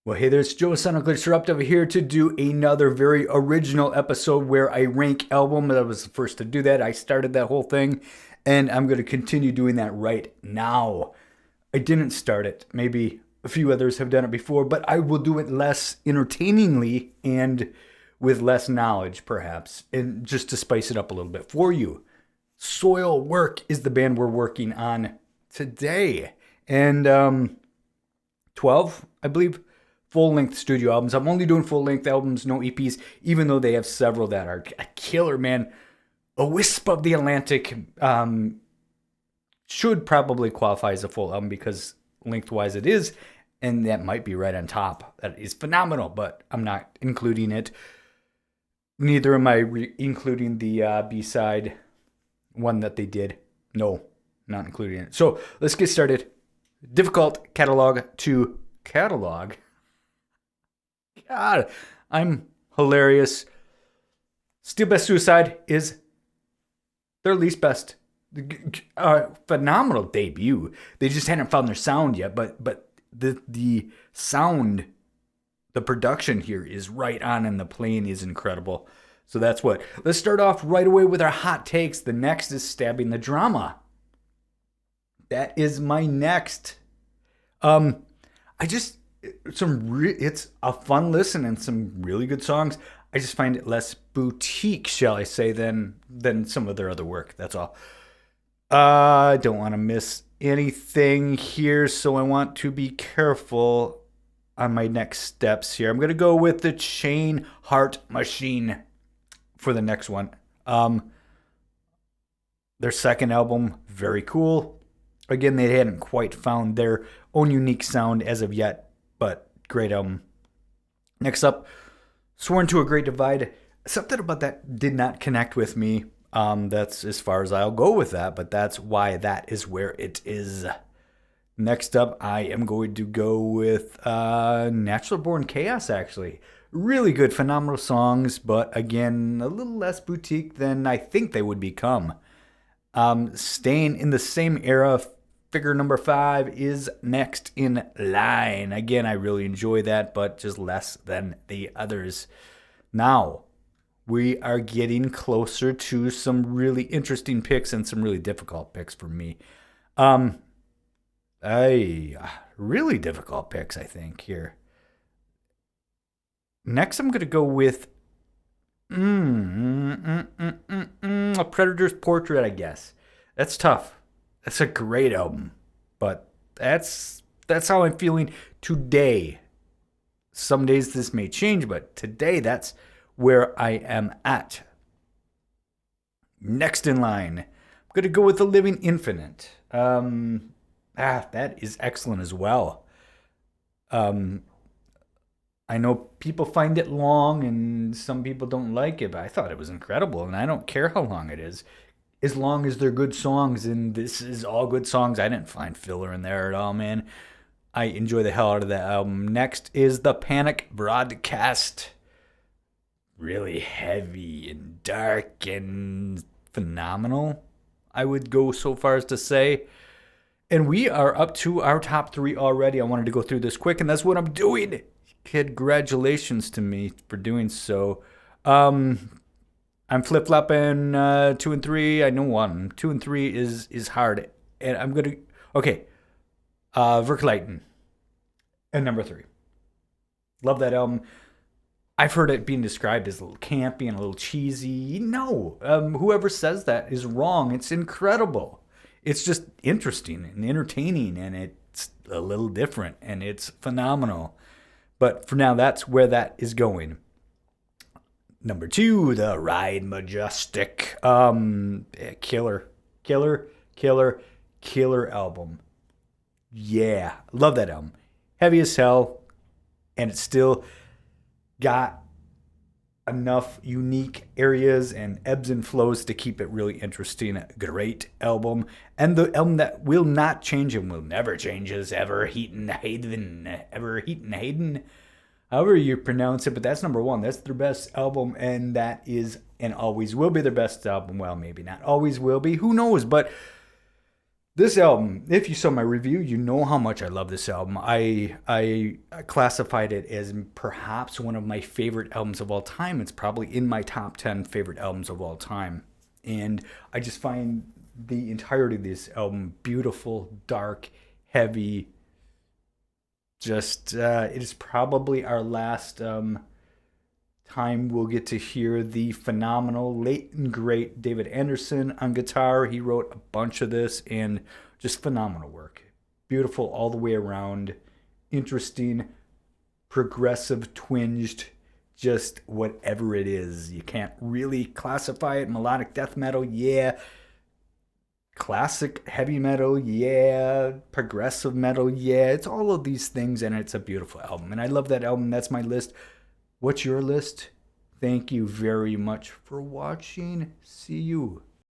Well, hey there, it's Joe Sonic Disruptive here to do another very original episode where I rank album. I was the first to do that. I started that whole thing, and I'm going to continue doing that right now. I didn't start it. Maybe a few others have done it before, but I will do it less entertainingly and with less knowledge, perhaps, and just to spice it up a little bit for you. Soilwork is the band we're working on today. And 12, I believe, full-length studio albums. I'm only doing full-length albums, no EPs, even though they have several that are a killer, man. A Wisp of the Atlantic should probably qualify as a full album because lengthwise it is, and that might be right on top. That is phenomenal, but I'm not including it. Neither am I including the B-side one that they did. No, not including it. So let's get started. Difficult catalog to catalog. God, I'm hilarious. Steel Best Suicide is their least best. Phenomenal debut. They just hadn't found their sound yet, but the sound, the production here is right on, and the playing is incredible. So that's what. Let's start off right away with our hot takes. The next is Stabbing the Drama. That is my next. It's a fun listen and some really good songs. I just find it less boutique, shall I say, than some of their other work. That's all. I don't want to miss anything here, so I want to be careful on my next steps here. I'm going to go with the Chain Heart Machine for the next one. Their second album, very cool. Again, they hadn't quite found their own unique sound as of yet, but great album. Next up, Sworn to a Great Divide. Something about that did not connect with me. That's as far as I'll go with that, but that's why that is where it is. Next up, I am going to go with Natural Born Chaos, actually. Really good, phenomenal songs, but again, a little less boutique than I think they would become. Staying in the same era, figure number 5 is next in line. Again, I really enjoy that, but just less than the others. Now, we are getting closer to some really interesting picks and some really difficult picks for me. Really difficult picks, I think, here. Next, I'm going to go with A Predator's Portrait, I guess. That's tough. That's a great album, but that's how I'm feeling today. Some days this may change, but today that's where I am at. Next in line, I'm going to go with The Living Infinite. That is excellent as well. I know people find it long and some people don't like it, but I thought it was incredible, and I don't care how long it is. As long as they're good songs, and this is all good songs. I didn't find filler in there at all, man. I enjoy the hell out of that album. Next is The Panic Broadcast. Really heavy and dark and phenomenal, I would go so far as to say. And we are up to our top 3 already. I wanted to go through this quick, and that's what I'm doing. Congratulations to me for doing so. I'm flip-flopping 2 and 3. I know 1. 2 and 3 is hard. And I'm going to... Okay. Verkleiten. And number 3. Love that album. I've heard it being described as a little campy and a little cheesy. No. Whoever says that is wrong. It's incredible. It's just interesting and entertaining, and it's a little different, and it's phenomenal. But for now, that's where that is going. Number 2, The Ride Majestic. Killer album. Yeah, love that album. Heavy as hell, and it's still got enough unique areas and ebbs and flows to keep it really interesting. Great album. And the album that will not change and will never change is Everheaten Hayden. However you pronounce it, but that's number 1. That's their best album, and that is and always will be their best album. Well, maybe not always will be. Who knows? But This album, if you saw my review, you know how much I love this album. I classified it as perhaps one of my favorite albums of all time. It's probably in my top 10 favorite albums of all time. And I just find the entirety of this album beautiful, dark, heavy. Just it is probably our last time we'll get to hear the phenomenal, late and great David Anderson on guitar. He wrote a bunch of this and just phenomenal work. Beautiful all the way around, interesting, progressive, twinged, just whatever it is. You can't really classify it. Melodic death metal, yeah. Classic heavy metal, yeah. Progressive metal, yeah. It's all of these things, and it's a beautiful album. And I love that album. That's my list. What's your list? Thank you very much for watching. See you.